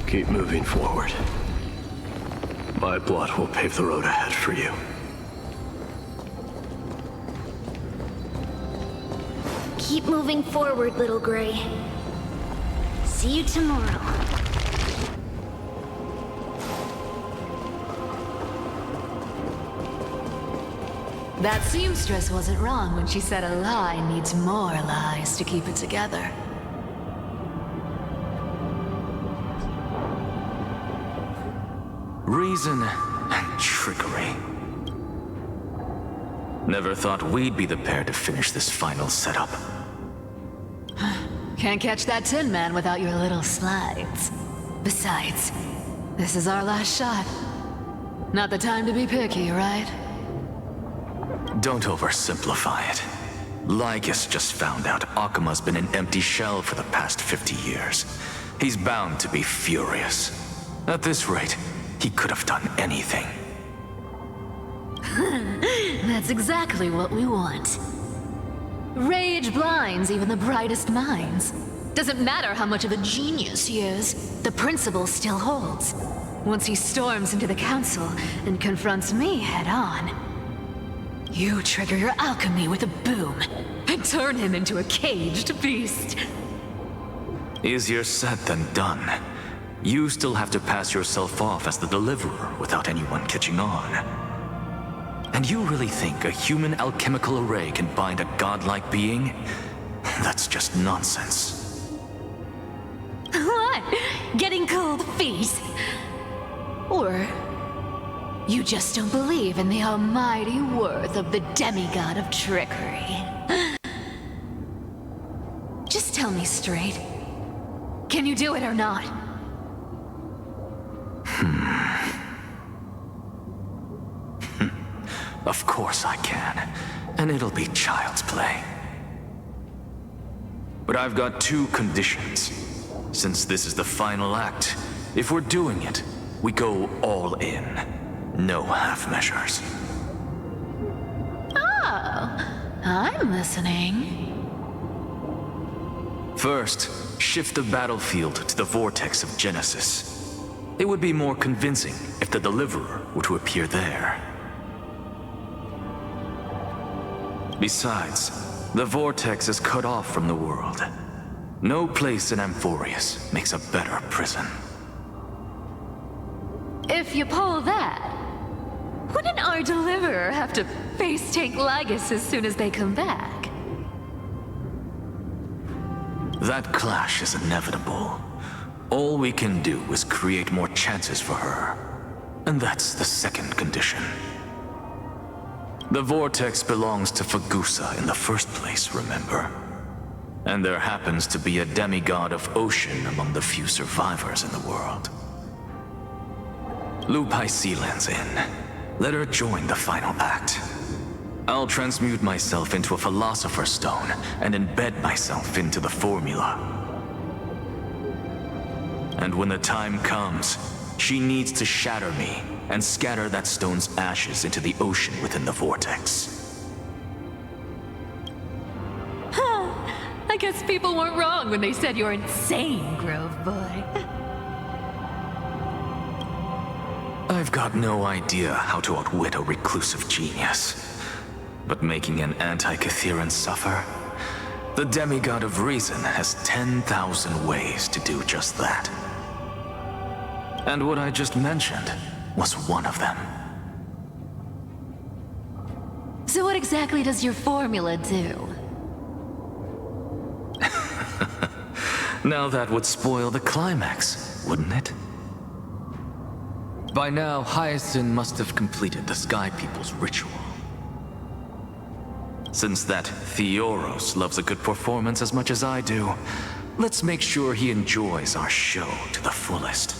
Keep moving forward. My blood will pave the road ahead for you. Keep moving forward, little Gray. See you tomorrow. That seamstress wasn't wrong when she said a lie needs more lies to keep it together. Reason and trickery. Never thought we'd be the pair to finish this final setup. Can't catch that Tin Man without your little slides. Besides, this is our last shot. Not the time to be picky, right? Don't oversimplify it. Lygus just found out Akuma's been an empty shell for the past 50 years. He's bound to be furious. At this rate, he could have done anything. That's exactly what we want. Rage blinds even the brightest minds. Doesn't matter how much of a genius he is, the principle still holds. Once he storms into the council and confronts me head-on, you trigger your alchemy with a boom and turn him into a caged beast. Easier said than done. You still have to pass yourself off as the deliverer without anyone catching on. And you really think a human alchemical array can bind a godlike being? That's just nonsense. What? Getting cold feet? Or you just don't believe in the almighty worth of the demigod of trickery? Just tell me straight. Can you do it or not? Of course I can, and it'll be child's play. But I've got two conditions. Since this is the final act, if we're doing it, we go all in. No half measures. Oh, I'm listening. First, shift the battlefield to the vortex of Genesis. It would be more convincing if the deliverer were to appear there. Besides, the vortex is cut off from the world. No place in Amphorius makes a better prison. If you pull that, wouldn't our deliverer have to face tank Lygus as soon as they come back? That clash is inevitable. All we can do is create more chances for her. And that's the second condition. The vortex belongs to Fagusa in the first place, remember? And there happens to be a demigod of ocean among the few survivors in the world. Lupai Sealand's in. Let her join the final act. I'll transmute myself into a philosopher's stone and embed myself into the formula. And when the time comes, she needs to shatter me and scatter that stone's ashes into the ocean within the vortex. I guess people weren't wrong when they said you're insane, Grove Boy. I've got no idea how to outwit a reclusive genius. But making an anti-Cathiran suffer? The demigod of reason has 10,000 ways to do just that. And what I just mentioned was one of them. So what exactly does your formula do? Now that would spoil the climax, wouldn't it? By now, Hyacinth must have completed the Sky People's ritual. Since that Theoros loves a good performance as much as I do, let's make sure he enjoys our show to the fullest.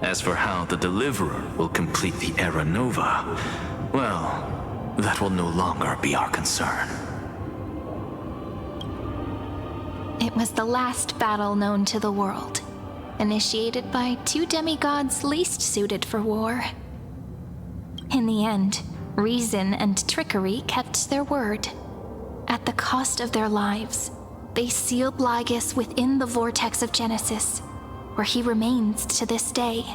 As for how the Deliverer will complete the Era Nova, well, that will no longer be our concern. It was the last battle known to the world, initiated by two demigods least suited for war. In the end, reason and trickery kept their word. At the cost of their lives, they sealed Lygus within the vortex of Genesis, where he remains to this day.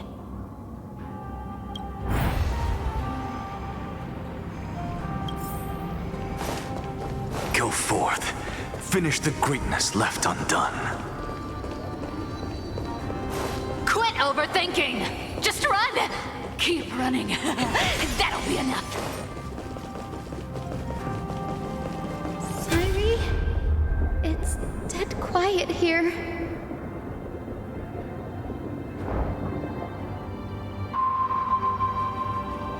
Go forth. Finish the greatness left undone. Quit overthinking! Just run! Keep running. That'll be enough. Syri? It's dead quiet here.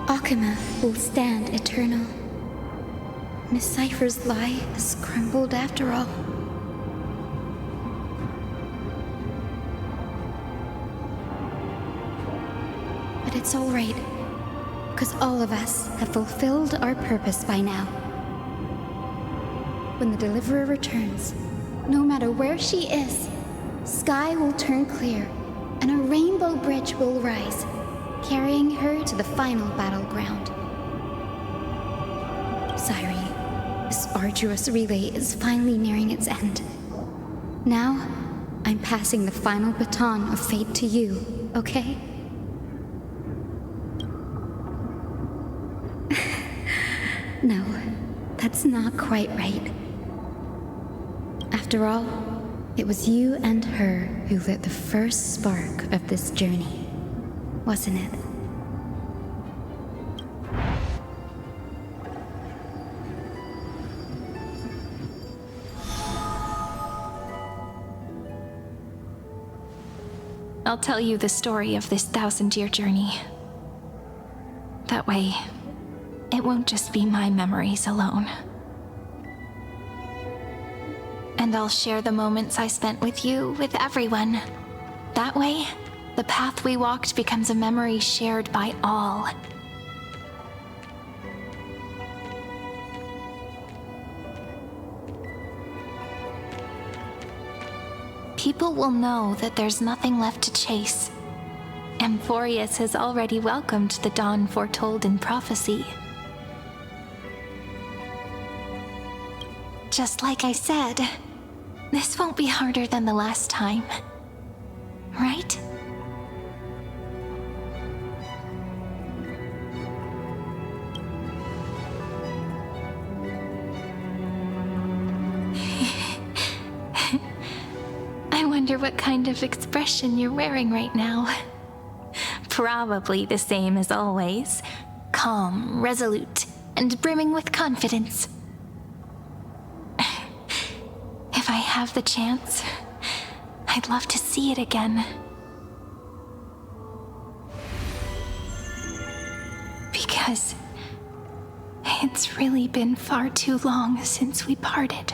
Akima will stand eternal. Miss Cypher's lie has crumbled after all. But it's all right, because all of us have fulfilled our purpose by now. When the Deliverer returns, no matter where she is, sky will turn clear, and a rainbow bridge will rise, carrying her to the final battleground. Syri, this arduous relay is finally nearing its end. Now, I'm passing the final baton of fate to you, okay? No, that's not quite right. After all, it was you and her who lit the first spark of this journey, wasn't it? I'll tell you the story of this 1,000-year journey. That way, it won't just be my memories alone. And I'll share the moments I spent with you with everyone. That way, the path we walked becomes a memory shared by all. People will know that there's nothing left to chase. Amphorius has already welcomed the dawn foretold in prophecy. Just like I said, this won't be harder than the last time. Right? I wonder what kind of expression you're wearing right now. Probably the same as always. Calm, resolute, and brimming with confidence. If I have the chance, I'd love to see it again. Because it's really been far too long since we parted.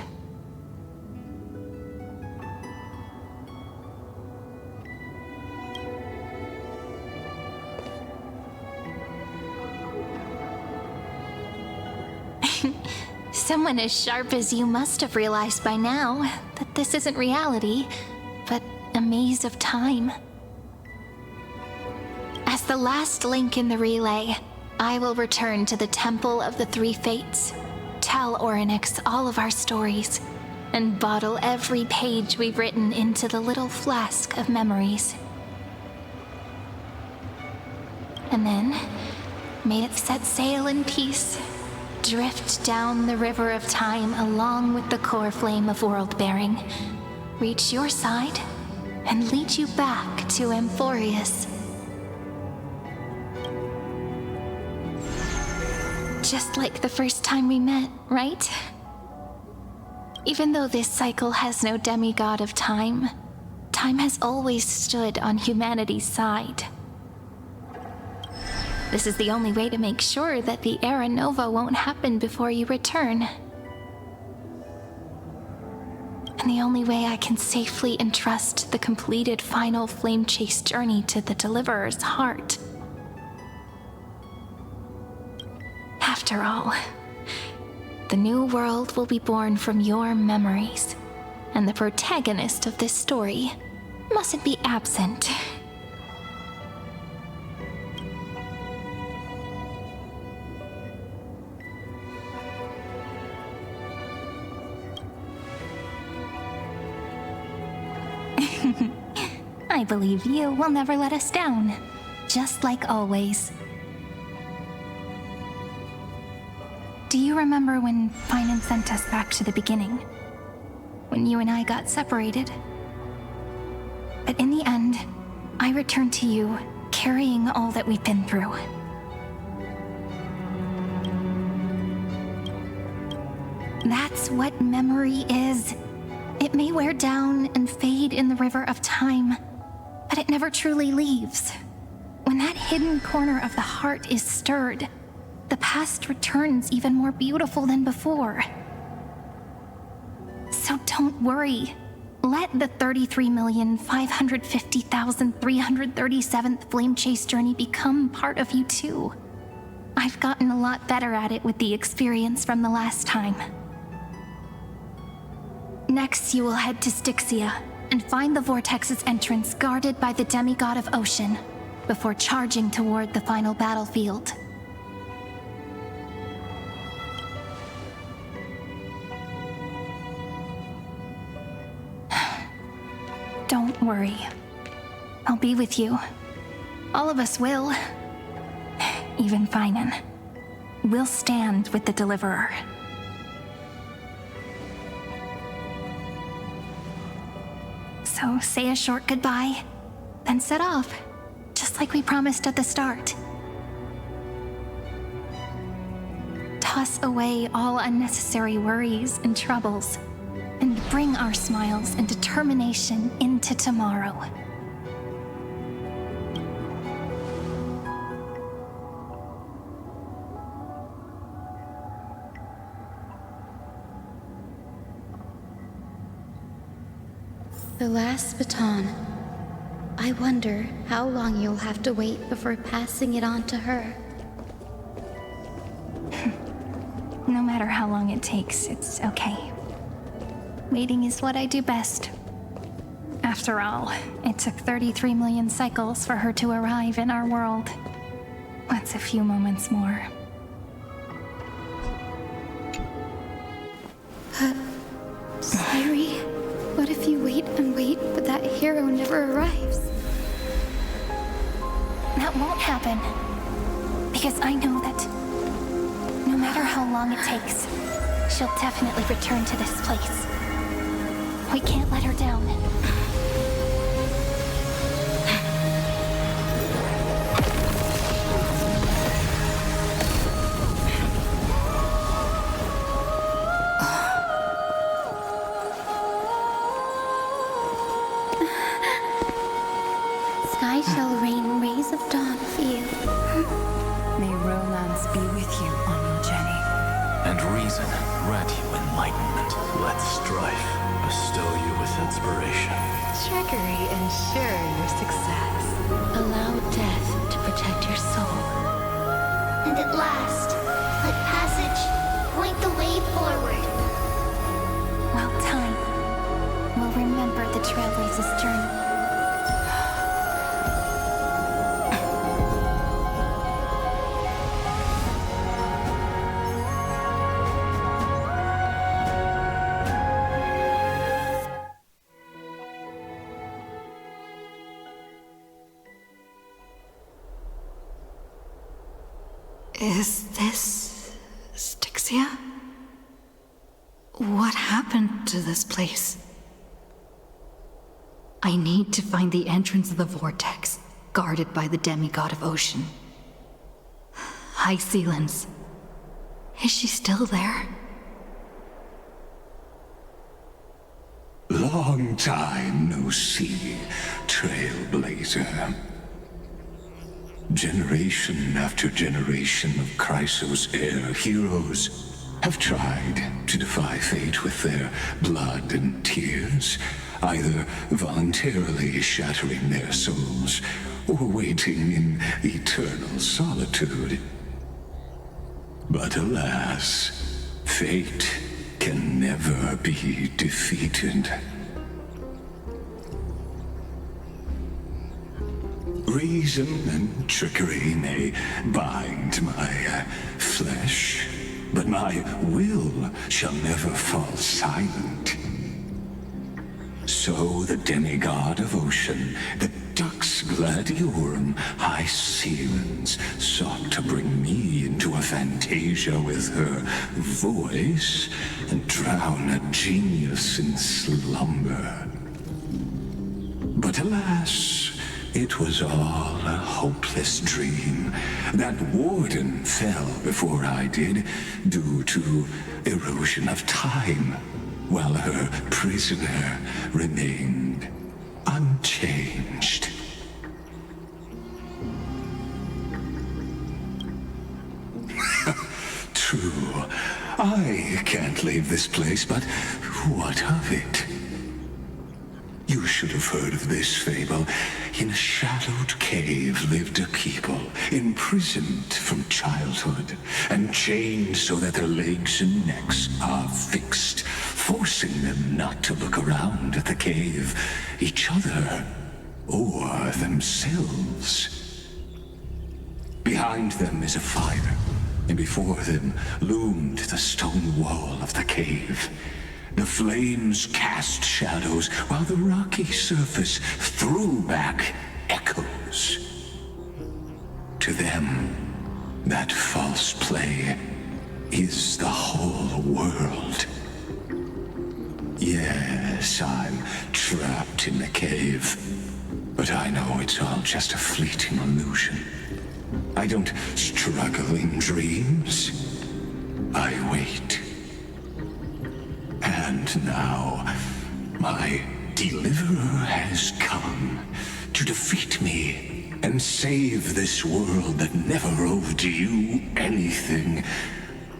Someone as sharp as you must have realized by now that this isn't reality, but a maze of time. As the last link in the relay, I will return to the Temple of the Three Fates, tell Orynyx all of our stories, and bottle every page we've written into the little flask of memories. And then, may it set sail in peace, drift down the river of time along with the core flame of world-bearing, reach your side, and lead you back to Amphorius. Just like the first time we met, right? Even though this cycle has no demigod of time, time has always stood on humanity's side. This is the only way to make sure that the Era Nova won't happen before you return. And the only way I can safely entrust the completed final flame chase journey to the Deliverer's heart. After all, the new world will be born from your memories, and the protagonist of this story mustn't be absent. I believe you will never let us down, just like always. Do you remember when Finan sent us back to the beginning? When you and I got separated? But in the end, I returned to you, carrying all that we've been through. That's what memory is. It may wear down and fade in the river of time, but it never truly leaves. When that hidden corner of the heart is stirred, the past returns even more beautiful than before. So don't worry. Let the 33,550,337th Flame Chase journey become part of you too. I've gotten a lot better at it with the experience from the last time. Next, you will head to Styxia and find the Vortex's entrance guarded by the demigod of ocean before charging toward the final battlefield. Don't worry. I'll be with you. All of us will. Even Finan. We'll stand with the Deliverer. So say a short goodbye, then set off, just like we promised at the start. Toss away all unnecessary worries and troubles, and bring our smiles and determination into tomorrow. The last baton. I wonder how long you'll have to wait before passing it on to her. No matter how long it takes, it's okay. Waiting is what I do best. After all, it took 33 million cycles for her to arrive in our world. What's a few moments more? Sayuri, what if you wait and wait, but that hero never arrives? That won't happen. Because I know that no matter how long it takes, she'll definitely return to this place. We can't let her down. Sky shall rain rays of dawn for you. May romance be with you on your journey. And reason grant you enlightenment. Let strife bestow you with inspiration. Trickery ensure your success. Allow death to protect your soul. And at last, let passage point the way forward. While time will remember the Trailblazer's journey. Is this Styxia? What happened to this place? I need to find the entrance of the vortex, guarded by the demigod of ocean. High Sealens. Is she still there? Long time no see, Trailblazer. Generation after generation of Chrysos heir heroes have tried to defy fate with their blood and tears, either voluntarily shattering their souls or waiting in eternal solitude. But alas, fate can never be defeated. Reason and trickery may bind my flesh, but my will shall never fall silent. So the demigod of ocean, the Dux Gladiorum High Sealens, sought to bring me into a fantasia with her voice and drown a genius in slumber. But alas, it was all a hopeless dream. That warden fell before I did, due to erosion of time, while her prisoner remained unchanged. True, I can't leave this place, but what of it? You should have heard of this fable. In a shadowed cave lived a people, imprisoned from childhood, and chained so that their legs and necks are fixed, forcing them not to look around at the cave, each other, or themselves. Behind them is a fire, and before them loomed the stone wall of the cave. The flames cast shadows, while the rocky surface threw back echoes. To them, that false play is the whole world. Yes, I'm trapped in the cave, but I know it's all just a fleeting illusion. I don't struggle in dreams. I wait. And now, my deliverer has come to defeat me and save this world that never owed you anything.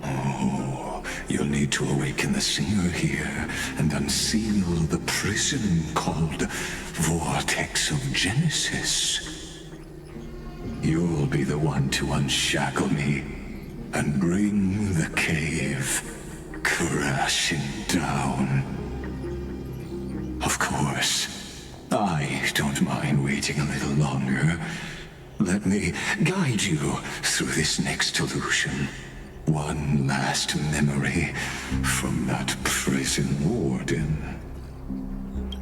Oh, you'll need to awaken the singer here and unseal the prison called Vortex of Genesis. You'll be the one to unshackle me and bring the cave crashing down. Of course, I don't mind waiting a little longer. Let me guide you through this next illusion. One last memory from that prison warden.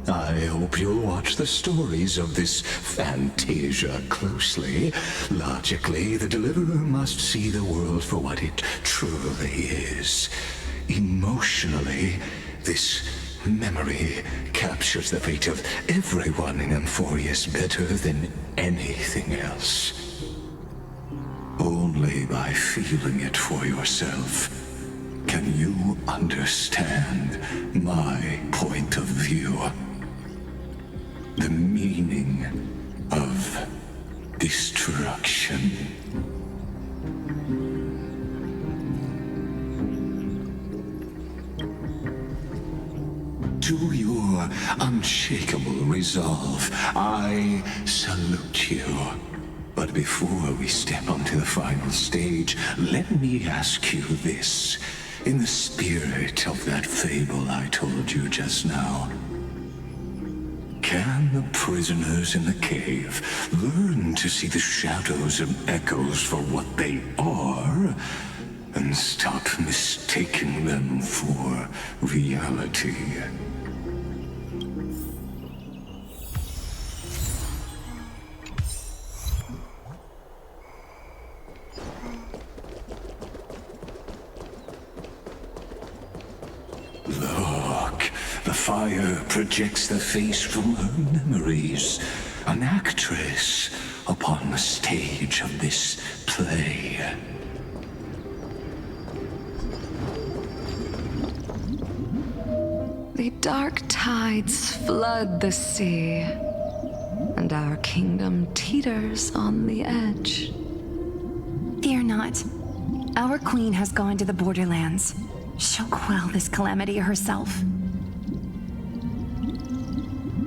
I hope you'll watch the stories of this fantasia closely. Logically, the deliverer must see the world for what it truly is. Emotionally, this memory captures the fate of everyone in Amphorius better than anything else. Only by feeling it for yourself can you understand my point of view. The meaning of destruction. To your unshakable resolve, I salute you. But before we step onto the final stage, let me ask you this. In the spirit of that fable I told you just now, can the prisoners in the cave learn to see the shadows and echoes for what they are, and stop mistaking them for reality? Look, the fire projects the face from her memories. An actress upon the stage of this play. The dark tides flood the sea, and our kingdom teeters on the edge. Fear not. Our queen has gone to the borderlands. She'll quell this calamity herself.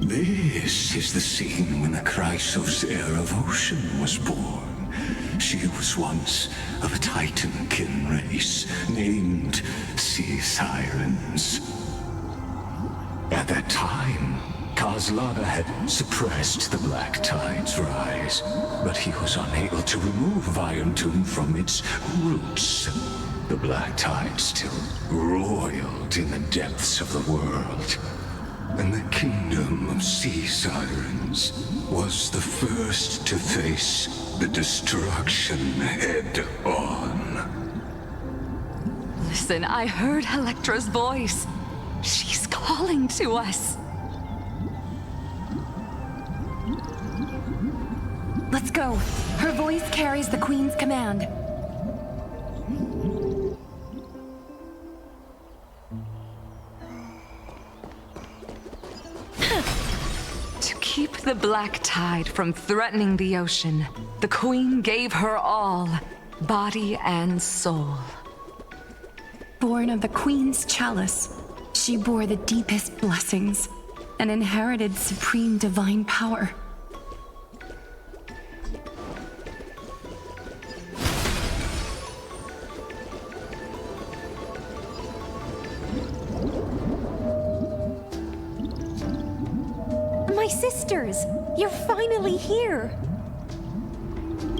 This is the scene when the Chrysos heir of ocean was born. She was once of a Titan-kin race named Sea Sirens. At that time, Kozlana had suppressed the Black Tide's rise, but he was unable to remove Iron Tomb from its roots. The Black Tide still roiled in the depths of the world. and the kingdom of sea sirens was the first to face the destruction head on. Listen, I heard Electra's voice. She's calling to us. Let's go. Her voice carries the Queen's command. To keep the black tide from threatening the ocean, the Queen gave her all, body and soul. Born of the Queen's chalice, she bore the deepest blessings and inherited supreme divine power. My sisters, you're finally here.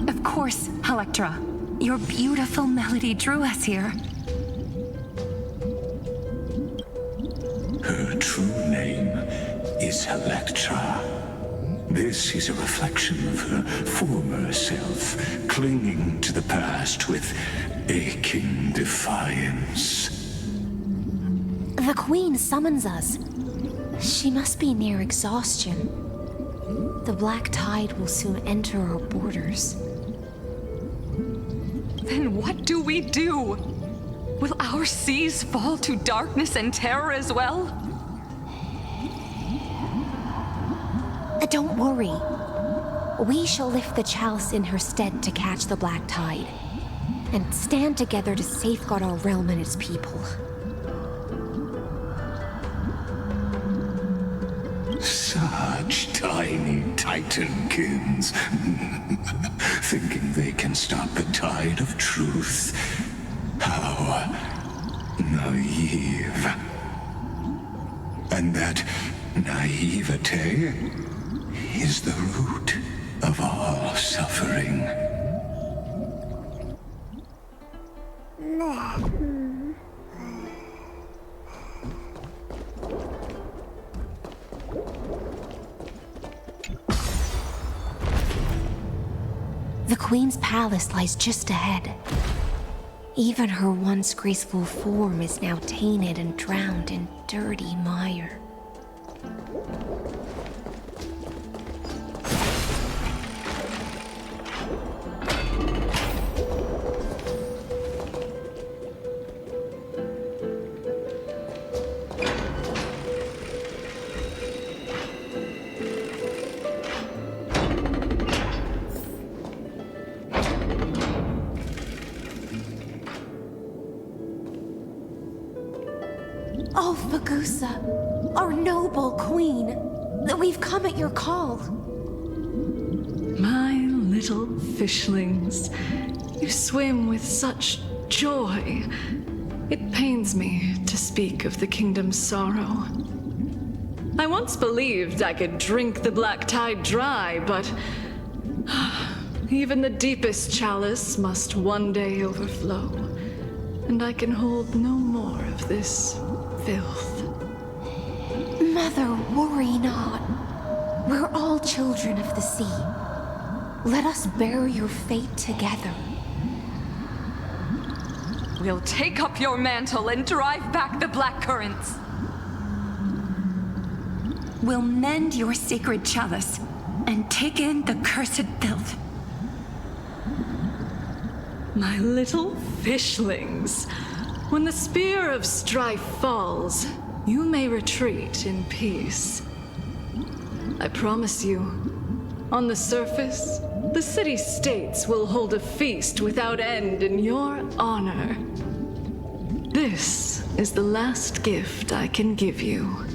Of course, Electra. Your beautiful melody drew us here. Her true name is Electra. This is a reflection of her former self, clinging to the past with aching defiance. The Queen summons us. She must be near exhaustion. The black tide will soon enter our borders. Then what do we do? Will our seas fall to darkness and terror as well? Don't worry. We shall lift the chalice in her stead to catch the black tide, and stand together to safeguard our realm and its people. Such tiny titankins, thinking they can stop the tide of truth. How naive. And that naivete is the root of all suffering. The Queen's palace lies just ahead. Even her once graceful form is now tainted and drowned in dirty mire. Oh, Fagusa, our noble queen, we've come at your call. My little fishlings, you swim with such joy. It pains me to speak of the kingdom's sorrow. I once believed I could drink the black tide dry, but even the deepest chalice must one day overflow, and I can hold no more of this filth. Mother, worry not. We're all children of the sea. Let us bear your fate together. We'll take up your mantle and drive back the black currents. We'll mend your sacred chalice and take in the cursed filth. My little fishlings, when the spear of strife falls, you may retreat in peace. I promise you, on the surface, the city-states will hold a feast without end in your honor. This is the last gift I can give you.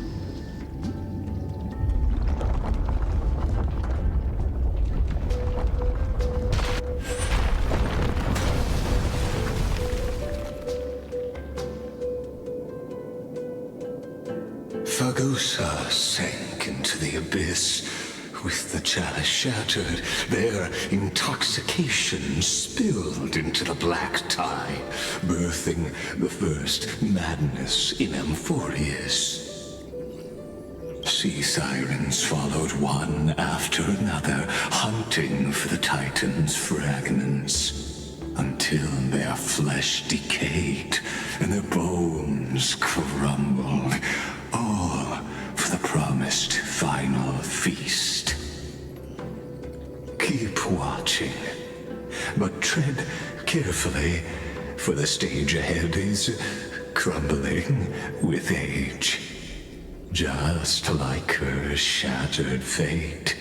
Fagusa sank into the abyss. With the chalice shattered, their intoxication spilled into the black tide, birthing the first madness in Amphorius. sea sirens followed one after another, hunting for the Titan's fragments, until their flesh decayed and their bones crumbled, all for the promised final feast. Keep watching, but tread carefully, for the stage ahead is crumbling with age, just like her shattered fate.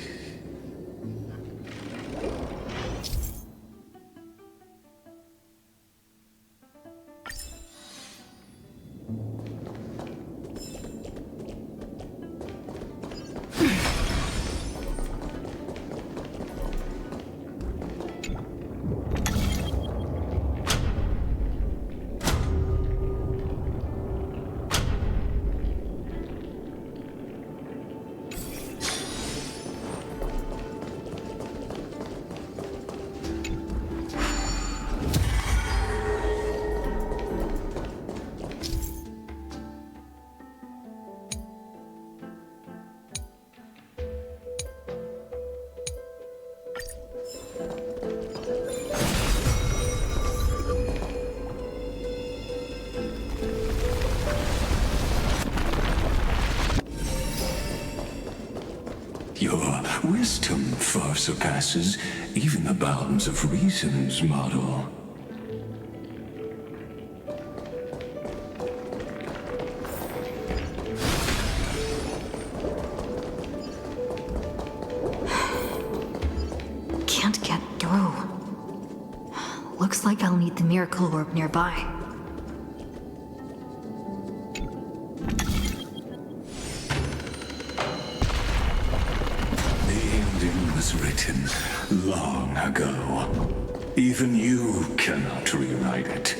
Your wisdom far surpasses even the bounds of reason's model. Can't get through. Looks like I'll need the miracle orb nearby. Was written long ago. Even you cannot rewrite it.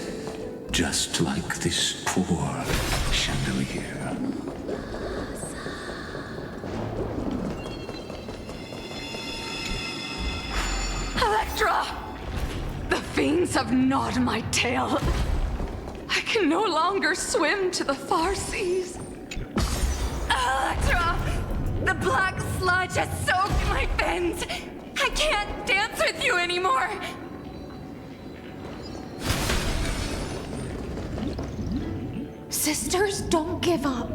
Just like this poor chandelier. Electra! The fiends have gnawed my tail. I can no longer swim to the far seas. Electra! The black sludge has soaked my fins! I can't dance with you anymore! Sisters, don't give up.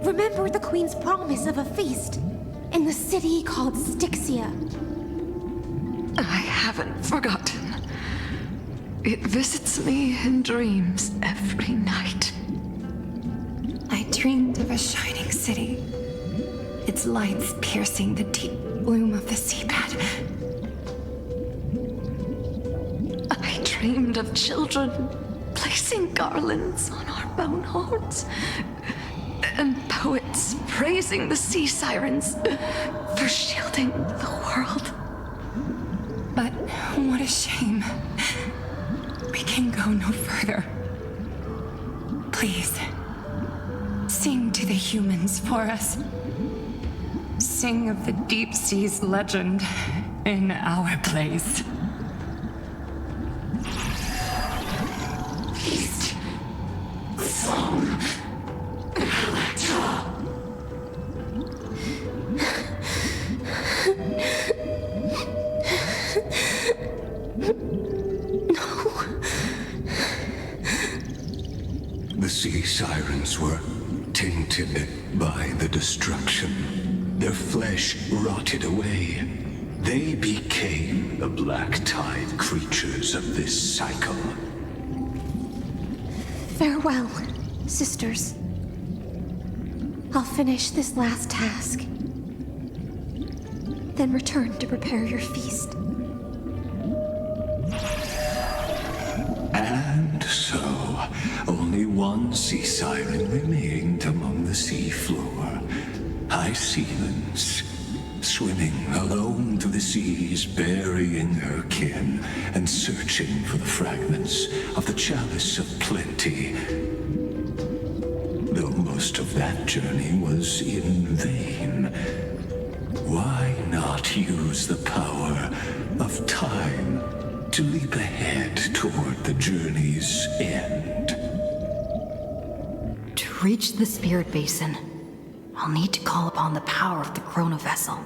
Remember the Queen's promise of a feast in the city called Styxia. I haven't forgotten. It visits me in dreams every night. I dreamed of a shining city. Its lights piercing the deep gloom of the seabed. I dreamed of children placing garlands on our bone horns, and poets praising the sea sirens for shielding the world. But what a shame. We can go no further. Please, sing to the humans for us. Sing of the deep sea's legend in our place. Feast from Electra. No. The sea sirens were tainted by the destruction. Their flesh rotted away. They became the black tide creatures of this cycle. Farewell, sisters. I'll finish this last task, then return to prepare your feast. And so, only one sea siren remained among the sea floor. High sealings, swimming alone through the seas, burying her kin, and searching for the fragments of the chalice of plenty. Though most of that journey was in vain, why not use the power of time to leap ahead toward the journey's end? To reach the spirit basin, I'll need to call upon the power of the chrono vessel.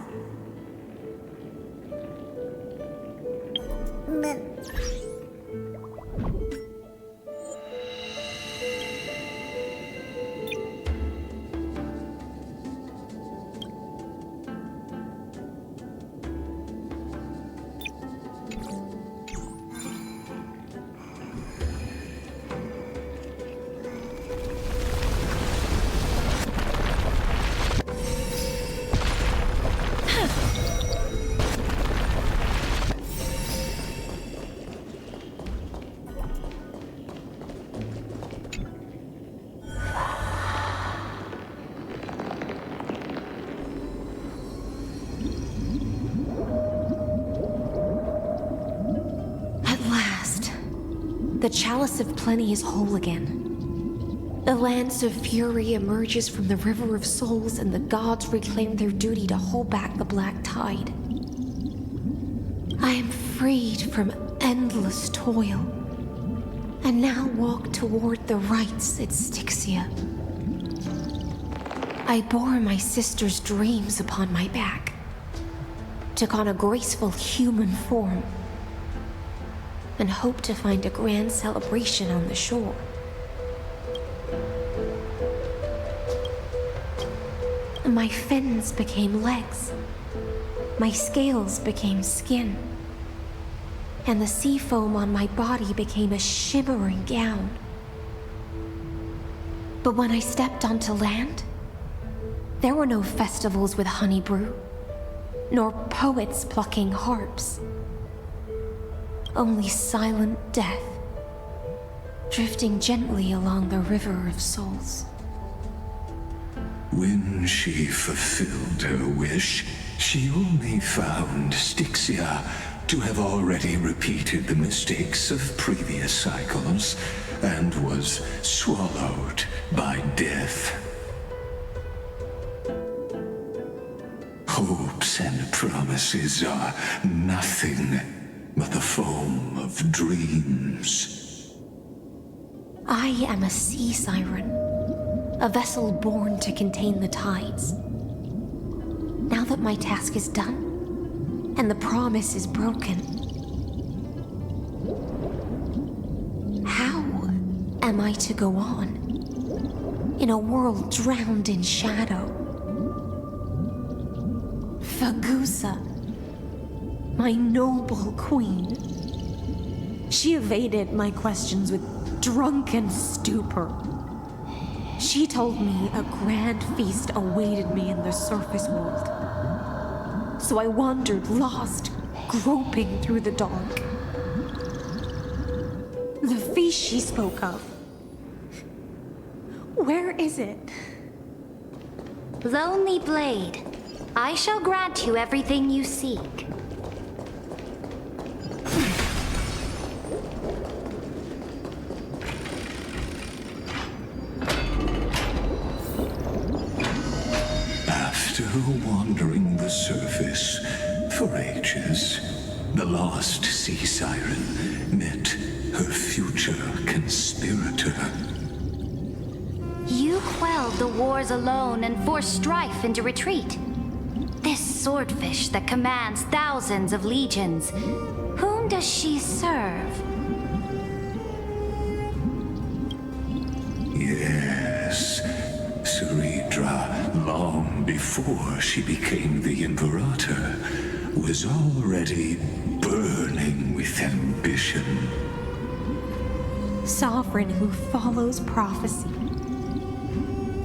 The chalice of plenty is whole again. The lance of fury emerges from the river of souls, and the gods reclaim their duty to hold back the black tide. I am freed from endless toil, and now walk toward the rites at Styxia. I bore my sister's dreams upon my back, took on a graceful human form, and hope to find a grand celebration on the shore. My fins became legs, my scales became skin, and the sea foam on my body became a shimmering gown. But when I stepped onto land, there were no festivals with honey brew, nor poets plucking harps. Only silent death, drifting gently along the river of souls. When she fulfilled her wish, she only found Styxia to have already repeated the mistakes of previous cycles and was swallowed by death. Hopes and promises are nothing but the foam of dreams. I am a sea siren, a vessel born to contain the tides. Now that my task is done, and the promise is broken, how am I to go on in a world drowned in shadow? Fagusa, my noble queen. She evaded my questions with drunken stupor. She told me a grand feast awaited me in the surface world. So I wandered lost, groping through the dark. The feast she spoke of, where is it? Lonely Blade, I shall grant you everything you seek. After wandering the surface for ages, the lost sea siren met her future conspirator. You quelled the wars alone and forced strife into retreat. This swordfish that commands thousands of legions, whom does she serve? Yes, Saridra, long before she became the Imperator, was already burning with ambition. Sovereign who follows prophecy.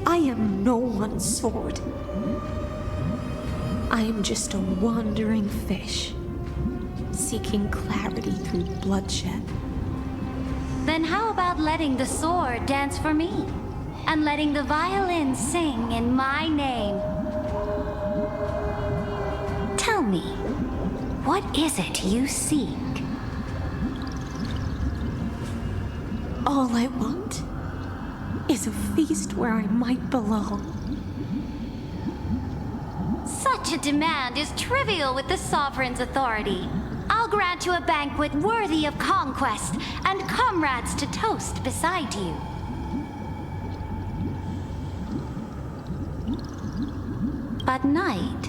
I am no one's sword. I am just a wandering fish, seeking clarity through bloodshed. Then how about letting the sword dance for me, and letting the violin sing in my name? Tell me, what is it you seek? All I want is a feast where I might belong. Such a demand is trivial with the Sovereign's authority. I'll grant you a banquet worthy of conquest and comrades to toast beside you. But Knight,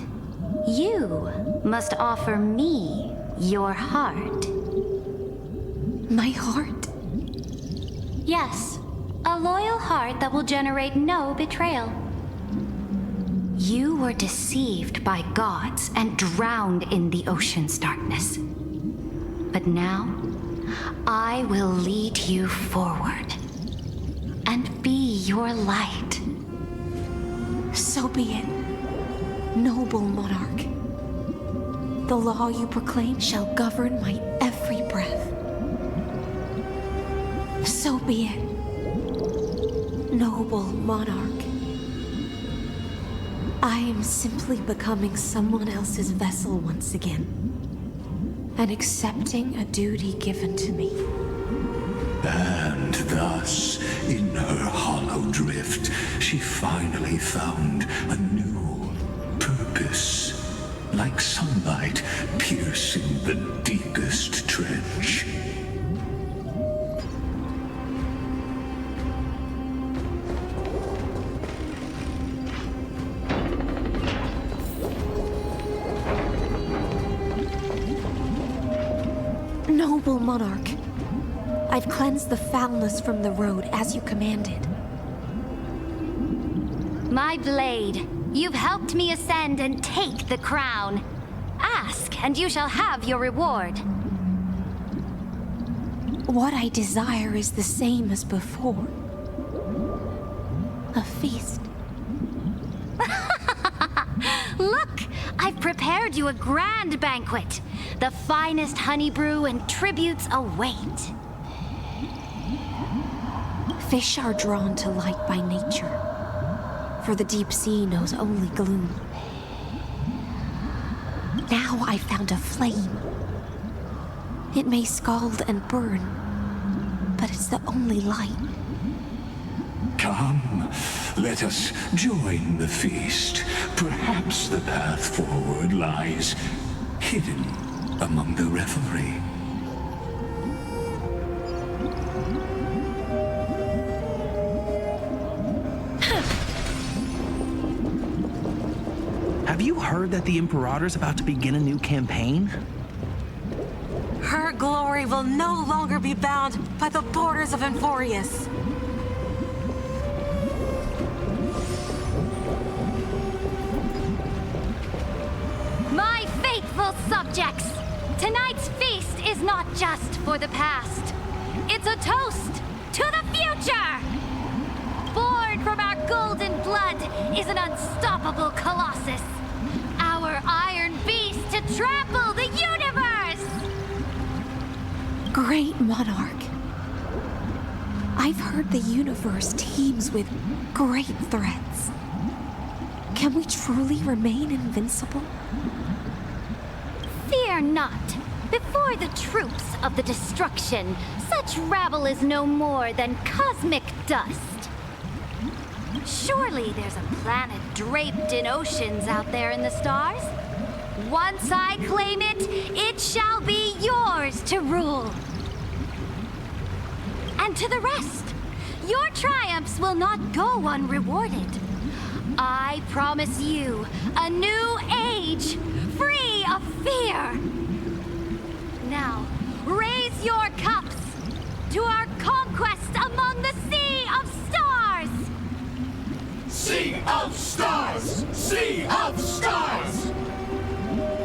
you must offer me your heart. My heart? Yes, a loyal heart that will generate no betrayal. You were deceived by gods and drowned in the ocean's darkness. But now, I will lead you forward and be your light. So be it, noble monarch. The law you proclaim shall govern my every breath. So be it, noble monarch. I am simply becoming someone else's vessel once again, and accepting a duty given to me. And thus, in her hollow drift, she finally found a new purpose, like sunlight piercing the deepest trench. Noble monarch, I've cleansed the foulness from the road as you commanded. My blade, you've helped me ascend and take the crown. Ask, and you shall have your reward. What I desire is the same as before. A feast. Look, I've prepared you a grand banquet. The finest honey brew and tributes await. Fish are drawn to light by nature, for the deep sea knows only gloom. Now I found a flame. It may scald and burn, but it's the only light. Come, let us join the feast. Perhaps the path forward lies hidden among the revelry. Have you heard that the Imperator's about to begin a new campaign? Her glory will no longer be bound by the borders of Enforius. My faithful subjects, tonight's feast is not just for the past. It's a toast to the future! Born from our golden blood is an unstoppable colossus. Our iron beast to trample the universe! Great monarch. I've heard the universe teems with great threats. Can we truly remain invincible? Fear not. Before the troops of the destruction, such rabble is no more than cosmic dust. Surely there's a planet draped in oceans out there in the stars. Once I claim it, it shall be yours to rule. And to the rest, your triumphs will not go unrewarded. I promise you a new age, free of fear. Now, raise your cups to our conquest among the Sea of Stars! Sea of Stars! Sea of Stars!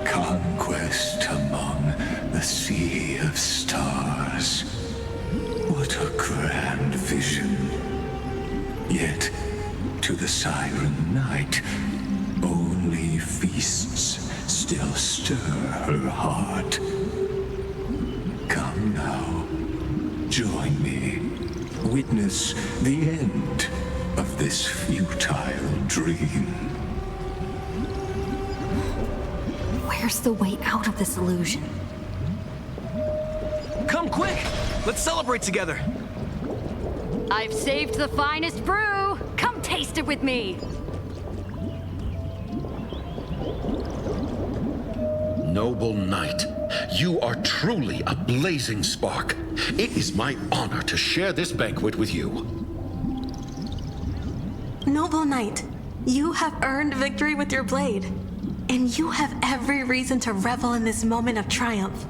Conquest among the Sea of Stars. What a grand vision. Yet, to the Siren Night, only feasts still stir her heart. Come now, join me. Witness the end of this futile dream. Where's the way out of this illusion? Come quick! Let's celebrate together! I've saved the finest brew! Come taste it with me! Noble knight, you are truly a blazing spark. It is my honor to share this banquet with you. Noble knight, You have earned victory with your blade, and you have every reason to revel in this moment of triumph.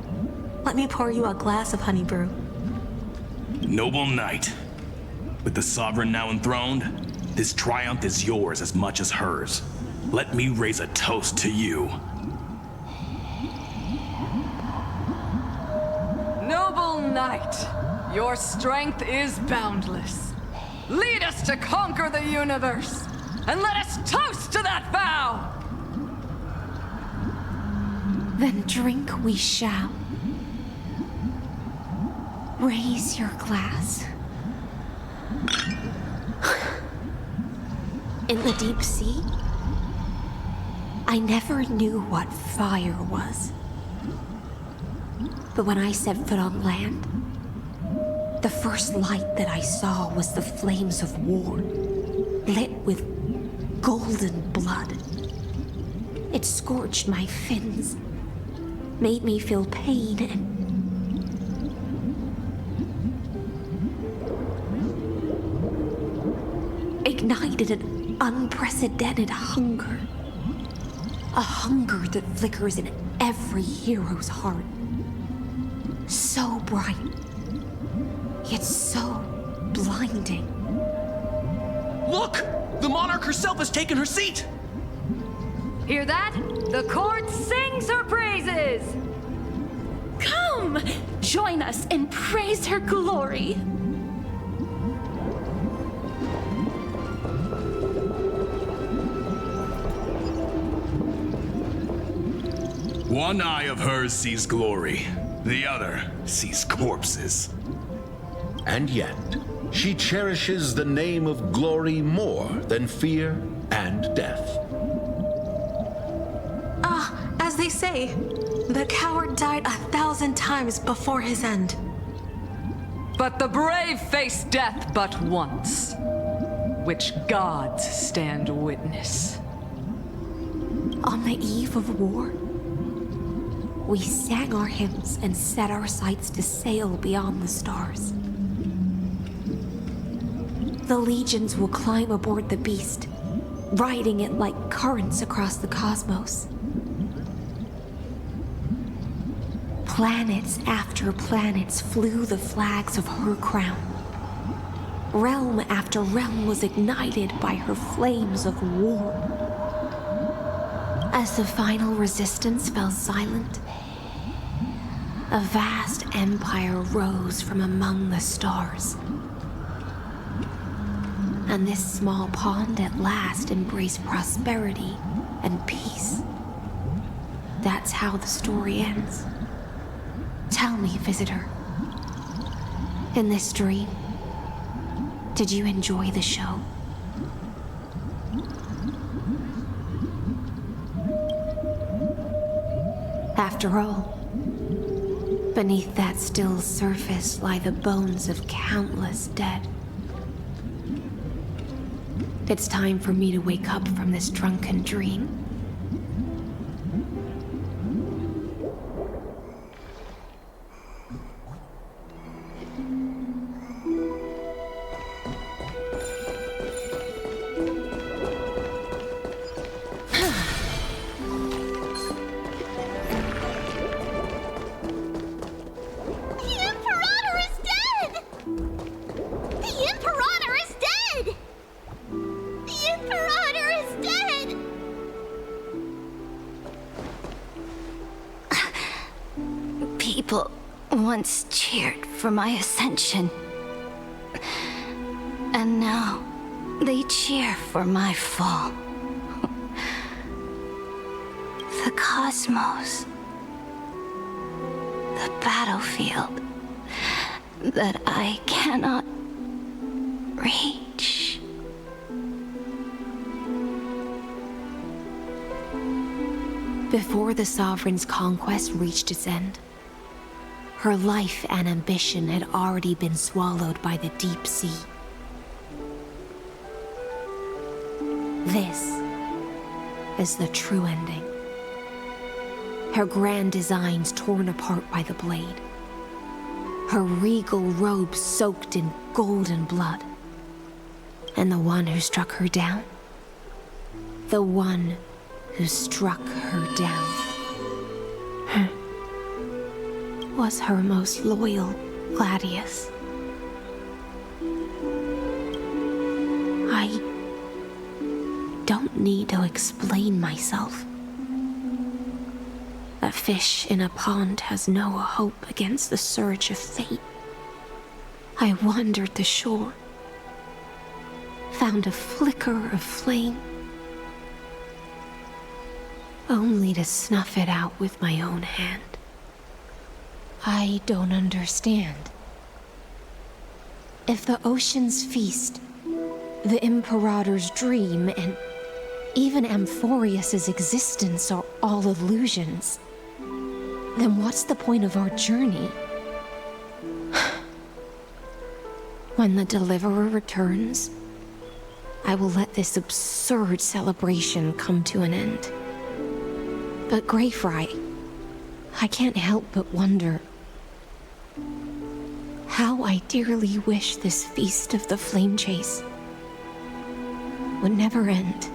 Let me pour you a glass of honey brew. Noble knight, with the sovereign now enthroned, this triumph is yours as much as hers. Let me raise a toast to you. Noble knight, your strength is boundless. Lead us to conquer the universe, and let us toast to that vow! Then drink we shall. Raise your glass. In the deep sea, I never knew what fire was. But when I set foot on land, the first light that I saw was the flames of war, lit with golden blood. It scorched my fins, made me feel pain, and ignited an unprecedented hunger. A hunger that flickers in every hero's heart. So bright, yet so blinding. Look! The monarch herself has taken her seat! Hear that? The court sings her praises! Come! Join us and praise her glory! One eye of hers sees glory, the other sees corpses. And yet, she cherishes the name of glory more than fear and death. As they say, the coward died 1,000 times before his end. But the brave face death but once, which gods stand witness. On the eve of war, we sang our hymns and set our sights to sail beyond the stars. The legions will climb aboard the beast, riding it like currents across the cosmos. Planets after planets flew the flags of her crown. Realm after realm was ignited by her flames of war. As the final resistance fell silent, a vast empire rose from among the stars. And this small pond at last embraced prosperity and peace. That's how the story ends. Tell me, visitor, in this dream, did you enjoy the show? After all, beneath that still surface lie the bones of countless dead. It's time for me to wake up from this drunken dream. People once cheered for my ascension. And now they cheer for my fall. The cosmos. The battlefield that I cannot reach. Before the Sovereign's conquest reached its end, her life and ambition had already been swallowed by the deep sea. This is the true ending. Her grand designs torn apart by the blade. Her regal robe soaked in golden blood. And the one who struck her down The one who struck her down was her most loyal gladius. I don't need to explain myself. A fish in a pond has no hope against the surge of fate. I wandered the shore, found a flicker of flame, only to snuff it out with my own hand. I don't understand. If the ocean's feast, the Imperator's dream, and even Amphorius's existence are all illusions, then what's the point of our journey? When the Deliverer returns, I will let this absurd celebration come to an end. But Greyfry, I can't help but wonder how I dearly wish this feast of the flame chase would never end.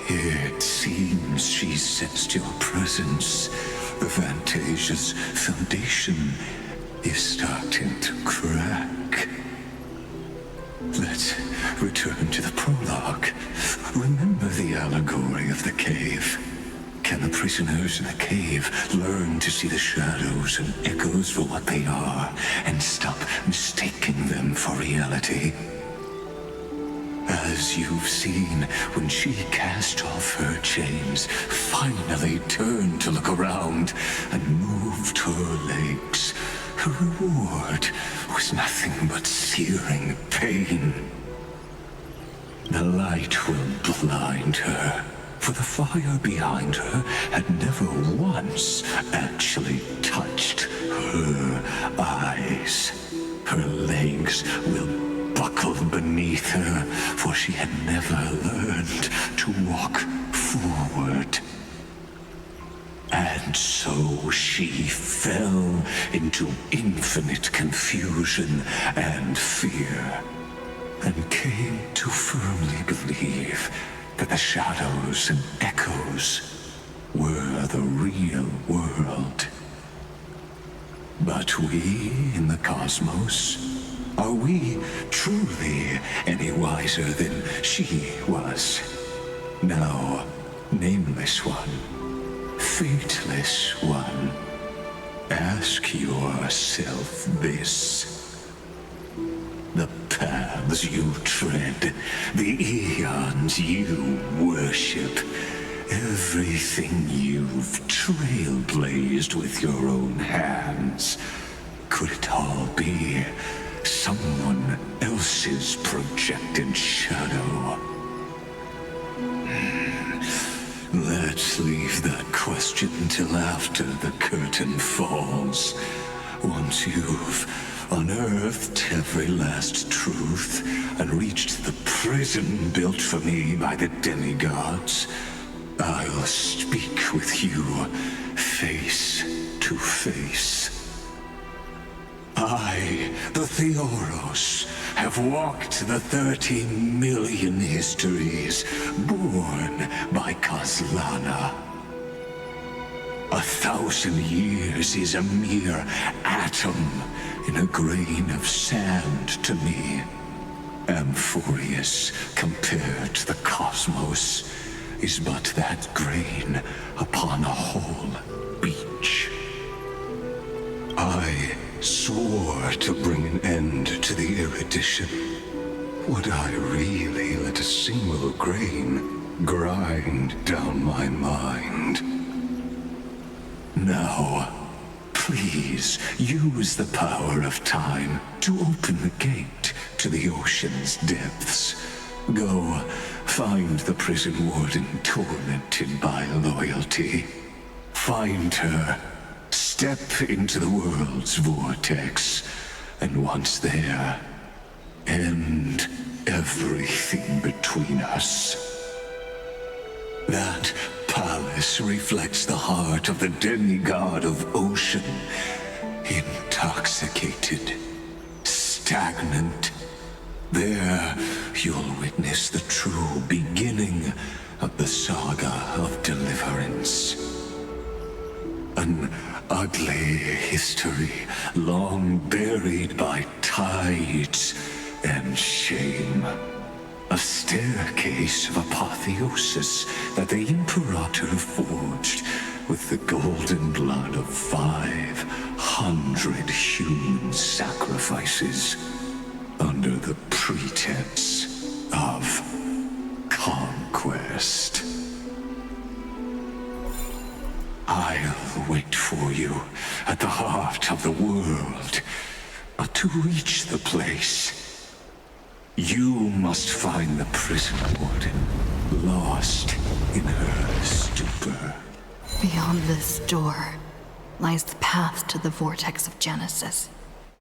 It seems she sensed your presence. The Fantasia's foundation is starting to crack. Let's return to the prologue. Remember the allegory of the cave? Can the prisoners in the cave learn to see the shadows and echoes for what they are and stop mistaking them for reality? As you've seen, when she cast off her chains, finally turned to look around, and moved her legs, her reward was nothing but searing pain. The light will blind her, for the fire behind her had never once actually touched her eyes. Her legs will buckle beneath her, for she had never learned to walk forward. And so she fell into infinite confusion and fear, and came to firmly believe that the shadows and echoes were the real world. But we in the cosmos, are we truly any wiser than she was? Now, nameless one, fateless one, ask yourself this. The paths you tread, the eons you worship, everything you've trailblazed with your own hands, could it all be someone else's projected shadow? Let's leave that question till after the curtain falls. Once you've unearthed every last truth and reached the prison built for me by the demigods, I'll speak with you face to face. I, the Theoros, have walked the 30 million histories born by Kozlana. 1,000 years is a mere atom in a grain of sand to me. Amphorius, compared to the cosmos, is but that grain upon a whole beach. I swore to bring an end to the erudition. Would I really let a single grain grind down my mind? Now, please use the power of time to open the gate to the ocean's depths. Go, find the prison warden tormented by loyalty. Find her. Step into the world's vortex, and once there, end everything between us. That palace reflects the heart of the demigod of ocean, intoxicated, stagnant. There, you'll witness the true beginning of the saga of deliverance. An ugly history long buried by tides and shame. A staircase of apotheosis that the Imperator forged with the golden blood of 500 human sacrifices under the pretense of conquest. I'll wait for you at the heart of the world. But to reach the place, you must find the prison warden, lost in her stupor. Beyond this door lies the path to the vortex of Genesis.